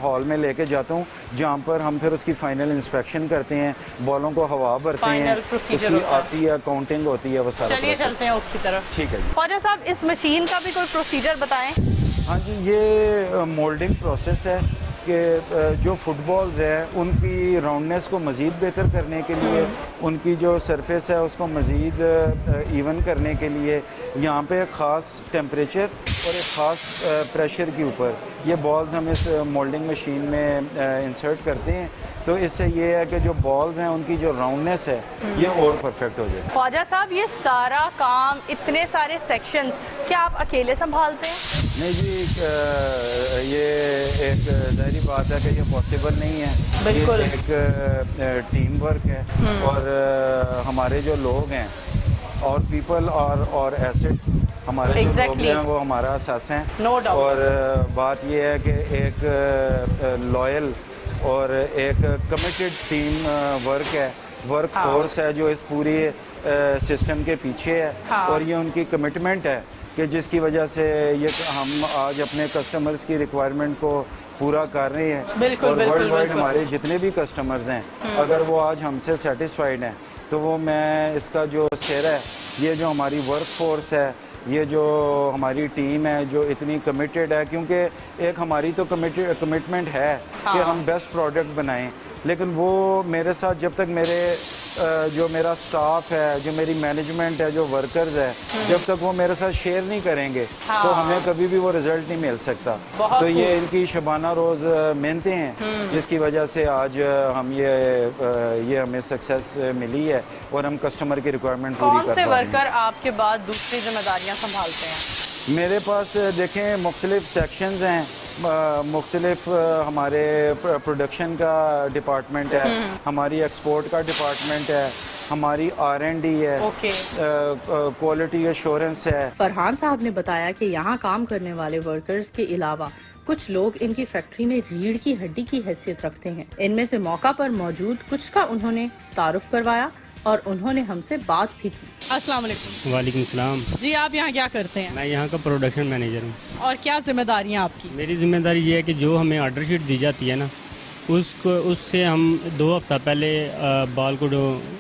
ہال میں لے کے جاتا ہوں جہاں پر ہم پھر اس کی فائنل انسپیکشن کرتے ہیں. بالوں کو ہوا بھرتے ہیں. Final اس procedure کی ہوتا ہے. آتی ہے کاؤنٹنگ ہوتی ہے وہ سارا چلیے process. چلتے ہیں اس کی طرف. ٹھیک ہے جی. خواجہ صاحب اس مشین کا بھی کوئی پروسیجر بتائیں. ہاں جی یہ مولڈنگ پروسیس ہے کہ جو فٹ بالز ہیں ان کی راؤنڈنیس کو مزید بہتر کرنے کے لیے ان کی جو سرفیس ہے اس کو مزید ایون کرنے کے لیے یہاں پہ ایک خاص ٹیمپریچر اور ایک خاص پریشر کے اوپر یہ بالز ہم اس مولڈنگ مشین میں انسرٹ کرتے ہیں. تو اس سے یہ ہے کہ جو بالز ہیں ان کی جو راؤنڈنیس ہے یہ اور پرفیکٹ ہو جائے. خواجہ صاحب یہ سارا کام، اتنے سارے سیکشنز کیا آپ اکیلے سنبھالتے ہیں؟ نہیں جی یہ ایک ظاہری بات ہے کہ یہ پاسبل نہیں ہے. بالکل. یہ ایک ٹیم ورک ہے اور ہمارے جو لوگ ہیں اور پیپل اور ایسٹ ہمارے جو لوگ ہیں وہ ہمارا اساس ہیں. No doubt. اور بات یہ ہے کہ ایک لائل اور ایک کمیٹڈ ٹیم ورک ہے، ورک فورس ہے جو اس پوری سسٹم کے پیچھے ہے. اور یہ ان کی کمٹمنٹ ہے کہ جس کی وجہ سے یہ ہم آج اپنے کسٹمرز کی ریکوائرمنٹ کو پورا کر رہے ہیں. اور ورلڈ وائڈ ہمارے جتنے بھی کسٹمرز ہیں اگر وہ آج ہم سے سیٹسفائیڈ ہیں تو وہ میں اس کا جو سیر ہے یہ جو ہماری ورک فورس ہے یہ جو ہماری ٹیم ہے جو اتنی کمیٹڈ ہے کیونکہ ایک ہماری تو کمٹمنٹ ہے کہ ہم بیسٹ پروڈکٹ بنائیں لیکن وہ میرے ساتھ جب تک جو میرا سٹاف ہے جو میری مینجمنٹ ہے جو ورکرز ہے جب تک وہ میرے ساتھ شیئر نہیں کریں گے تو ہمیں کبھی بھی وہ رزلٹ نہیں مل سکتا. تو یہ ان کی شبانہ روز محنتیں ہیں جس کی وجہ سے آج ہم یہ ہمیں سکسیس ملی ہے اور ہم کسٹمر کی ریکوائرمنٹ پوری کر کون سے پا رہے ہیں. ورکر آپ کے بعد دوسری ذمہ داریاں سنبھالتے ہیں؟ میرے پاس دیکھیں مختلف سیکشنز ہیں، مختلف ہمارے پروڈکشن کا ڈپارٹمنٹ ہے، ہماری ایکسپورٹ کا ڈپارٹمنٹ ہے، ہماری R&D ہے، کوالٹی ایشورنس ہے. فرحان صاحب نے بتایا کہ یہاں کام کرنے والے ورکرز کے علاوہ کچھ لوگ ان کی فیکٹری میں ریڑھ کی ہڈی کی حیثیت رکھتے ہیں. ان میں سے موقع پر موجود کچھ کا انہوں نے تعارف کروایا اور انہوں نے ہم سے بات بھی کی. السلام علیکم. وعلیکم السلام. جی آپ یہاں کیا کرتے ہیں؟ میں یہاں کا پروڈکشن مینیجر ہوں. اور کیا ذمہ داریاں آپ کی؟ میری ذمہ داری یہ ہے کہ جو ہمیں آرڈر شیٹ دی جاتی ہے نا اس سے ہم 2 ہفتہ پہلے بال کو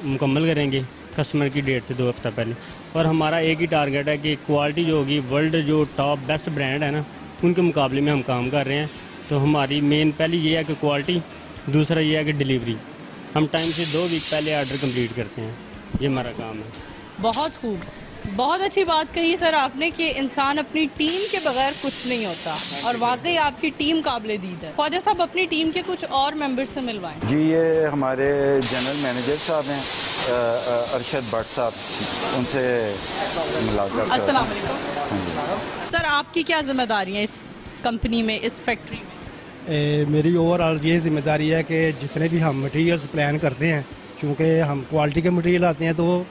مکمل کریں گے کسٹمر کی ڈیٹ سے 2 ہفتہ پہلے. اور ہمارا ایک ہی ٹارگیٹ ہے کہ کوالٹی جو ہوگی ورلڈ جو ٹاپ بیسٹ برانڈ ہے نا ان کے مقابلے میں ہم کام کر رہے ہیں. تو ہماری مین پہلی یہ ہے کہ کوالٹی، دوسرا یہ ہے کہ ڈیلیوری. ہم ٹائم سے 2 ویک پہلے آرڈر کمپلیٹ کرتے ہیں. یہ ہمارا کام ہے. بہت خوب. بہت اچھی بات کہی سر آپ نے کہ انسان اپنی ٹیم کے بغیر کچھ نہیں ہوتا اور واقعی آپ کی ٹیم قابل دید ہے. خواجہ صاحب اپنی ٹیم کے کچھ اور ممبر سے ملوائیں. جی یہ ہمارے جنرل مینیجر صاحب ہیں ارشد بٹ صاحب, ان سے ملاقات. السلام علیکم سر, آپ کی کیا ذمہ داری ہیں اس کمپنی میں, اس فیکٹری میں؟ میری اوور آل یہ ذمہ داری ہے کہ جتنے بھی ہم مٹیریلز پلان کرتے ہیں, چونکہ ہم کوالٹی کے مٹیریل آتے ہیں تو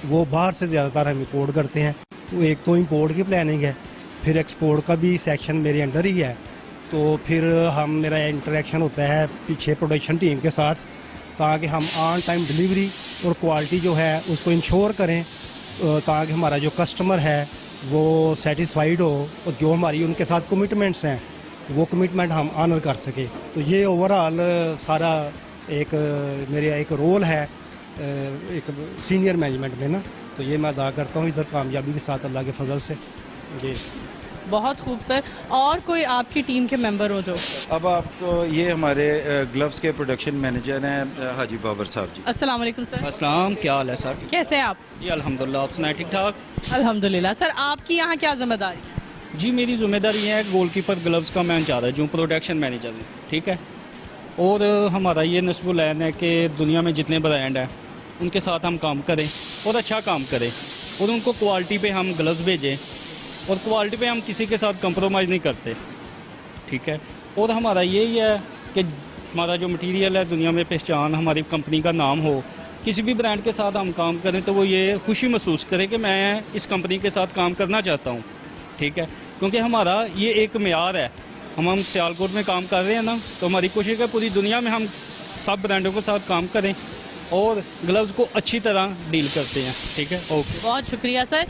وہ باہر سے زیادہ تر ہم امپورٹ کرتے ہیں. تو ایک تو امپورٹ کی پلاننگ ہے, پھر ایکسپورٹ کا بھی سیکشن میرے انڈر ہی ہے. تو پھر میرا انٹریکشن ہوتا ہے پیچھے پروڈکشن ٹیم کے ساتھ, تاکہ ہم آن ٹائم ڈلیوری اور کوالٹی جو ہے اس کو انشور کریں, تاکہ ہمارا جو کسٹمر ہے وہ سیٹسفائیڈ ہو, اور جو ہماری ان کے ساتھ کمٹمنٹس ہیں وہ کمٹمنٹ ہم آنر کر سکیں. تو یہ اوور آل سارا ایک میرا ایک رول ہے ایک سینئر مینجمنٹ میں نا, تو یہ میں ادا کرتا ہوں ادھر کامیابی کے ساتھ اللہ کے فضل سے. جی بہت خوب سر. اور کوئی آپ کی ٹیم کے ممبر ہو جو؟ اب آپ کو یہ ہمارے گلوز کے پروڈکشن مینیجر ہیں حاجی بابر صاحب جی. السلام علیکم سر. السلام, کیا حال ہے سر؟ کیسے ہیں آپ؟ جی الحمدللہ, آپ سنائیں ٹھیک ٹھاک؟ الحمدللہ. سر آپ کی یہاں کیا ذمہ داری ہے؟ جی میری ذمہ داری ہے گول کیپر گلوز کا, میں انچارج ہوں, پروڈکشن مینیجر ہوں, ٹھیک ہے. اور ہمارا یہ نصب العین ہے کہ دنیا میں جتنے برانڈ ہیں ان کے ساتھ ہم کام کریں اور اچھا کام کریں, اور ان کو کوالٹی پہ ہم گلوز بھیجیں, اور کوالٹی پہ ہم کسی کے ساتھ کمپرومائز نہیں کرتے, ٹھیک ہے. اور ہمارا یہی ہے کہ ہمارا جو مٹیریل ہے دنیا میں پہچان, ہماری کمپنی کا نام ہو. کسی بھی برانڈ کے ساتھ ہم کام کریں تو وہ یہ خوشی محسوس کرے کہ میں اس کمپنی کے ساتھ کام کرنا چاہتا ہوں, ٹھیک ہے. کیونکہ ہمارا یہ ایک معیار ہے, ہم سیالکوٹ میں کام کر رہے ہیں نا, تو ہماری کوشش ہے پوری دنیا میں ہم سب برانڈوں کے ساتھ کام کریں اور گلوز کو اچھی طرح ڈیل کرتے ہیں, ٹھیک ہے. اوکے, بہت شکریہ سر.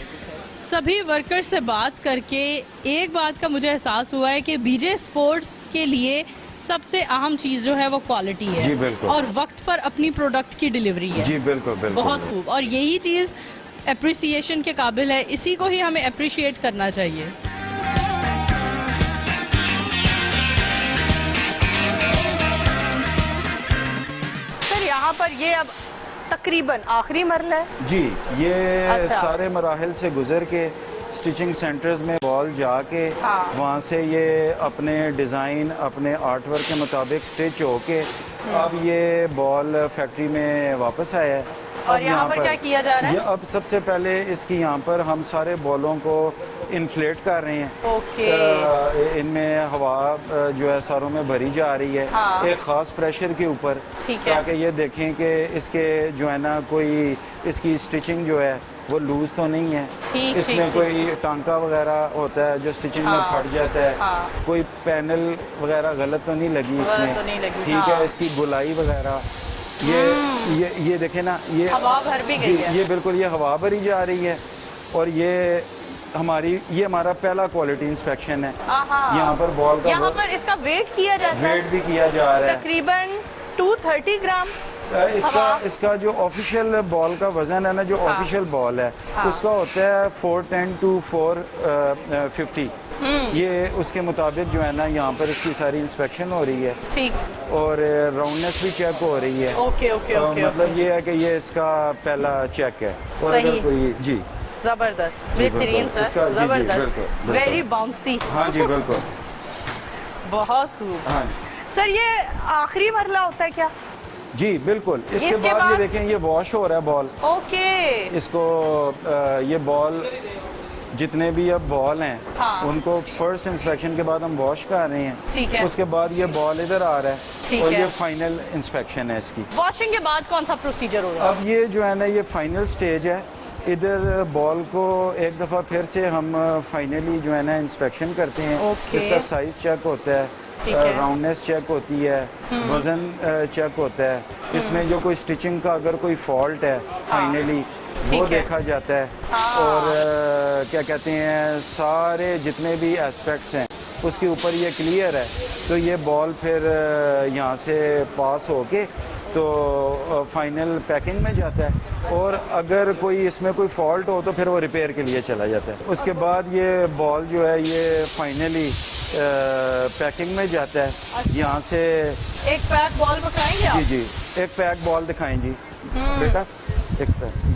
سبھی ورکر سے بات کر کے ایک بات کا مجھے احساس ہوا ہے کہ بی جے اسپورٹس کے لیے سب سے اہم چیز جو ہے وہ کوالٹی ہے. جی بالکل. اور وقت پر اپنی پروڈکٹ کی ڈلیوری ہے. جی بالکل بالکل. بہت خوب, اور یہی چیز اپریسیشن کے قابل ہے, اسی کو ہی ہمیں اپریشیٹ کرنا چاہیے. سر یہاں پر یہ اب تقریباً آخری مرحلہ ہے. جی یہ اچھا. سارے مراحل سے گزر کے سٹیچنگ سینٹرز میں بال جا کے وہاں سے یہ اپنے ڈیزائن اپنے آرٹ ورک کے مطابق سٹچ ہو کے اب یہ بال فیکٹری میں واپس آیا ہے. اور یہاں پر کیا کیا جا رہا ہے؟ یہ اب سب سے پہلے اس کی یہاں پر ہم سارے بالوں کو انفلیٹ کر رہے ہیں. اوکے. ان میں ہوا جو ہے ساروں میں بھری جا رہی ہے ایک خاص پریشر کے اوپر, تاکہ یہ دیکھیں کہ اس کے جو ہے نا کوئی اس کی سٹیچنگ جو ہے وہ لوز تو نہیں ہے, اس میں کوئی ٹانکا وغیرہ ہوتا ہے جو سٹیچنگ میں پھٹ جاتا ہے, کوئی پینل وغیرہ غلط تو نہیں لگی اس میں, ٹھیک ہے. اس کی گلائی وغیرہ یہ دیکھیں نا, یہ ہوا بھر بھی گئی ہے. یہ بالکل یہ ہوا بھری جا رہی ہے. اور یہ ہمارا پہلا کوالٹی انسپیکشن ہے. یہاں پر بال کا یہاں پر اس کا ویٹ کیا جاتا ہے, ویٹ بھی کیا جا رہا ہے تقریباً 230 گرام. اس کا جو آفیشیل بال کا وزن ہے نا, جو آفیشیل بال ہے اس کا ہوتا ہے 410 to 450. یہ اس کے مطابق جو ہے نا یہاں پر اس کی ساری انسپیکشن ہو رہی ہے, ٹھیک, اور راؤنڈنیس بھی چیک ہو رہی ہے. Okay okay okay. مطلب یہ ہے کہ یہ اس کا پہلا چیک ہے. اور صحیح. کوئی جی زبردست, بہترین سر, زبردست, ویری باؤنسی. ہاں جی بالکل. بہت خوب. ہاں سر یہ آخری مرحلہ ہوتا ہے کیا؟ جی بالکل. اس کے بعد یہ دیکھیں یہ واش ہو رہا ہے بال. اوکے. اس کو یہ بال جتنے بھی اب بال ہیں ان کو فرسٹ انسپیکشن کے بعد ہم واش کر رہے ہیں. ٹھیک ہے. اس کے بعد یہ بال ادھر آ رہا ہے اور یہ فائنل انسپیکشن ہے اس کی. واشنگ کے بعد کون سا پروسیجر ہو رہا ہے؟ اب یہ جو ہے نا یہ فائنل سٹیج ہے. ادھر بال کو ایک دفعہ پھر سے ہم فائنلی جو ہے نا انسپیکشن کرتے ہیں. اس کا سائز چیک ہوتا ہے, راؤنڈنیس چیک ہوتی ہے, وزن چیک ہوتا ہے. اس میں جو کوئی سٹیچنگ کا اگر کوئی فالٹ ہے فائنلی وہ دیکھا جاتا ہے. اور کیا کہتے ہیں سارے جتنے بھی ایسپیکٹس ہیں اس کے اوپر یہ کلیئر ہے تو یہ بال پھر یہاں سے پاس ہو کے تو فائنل پیکنگ میں جاتا ہے. اور اگر کوئی اس میں کوئی فالٹ ہو تو پھر وہ ریپیئر کے لیے چلا جاتا ہے. اس کے بعد یہ بال جو ہے یہ فائنلی پیکنگ میں جاتا ہے. یہاں سے ایک پیک بال بتائیں گے آپ؟ جی ایک پیک بال دکھائیں جی بیٹا. ایک پیک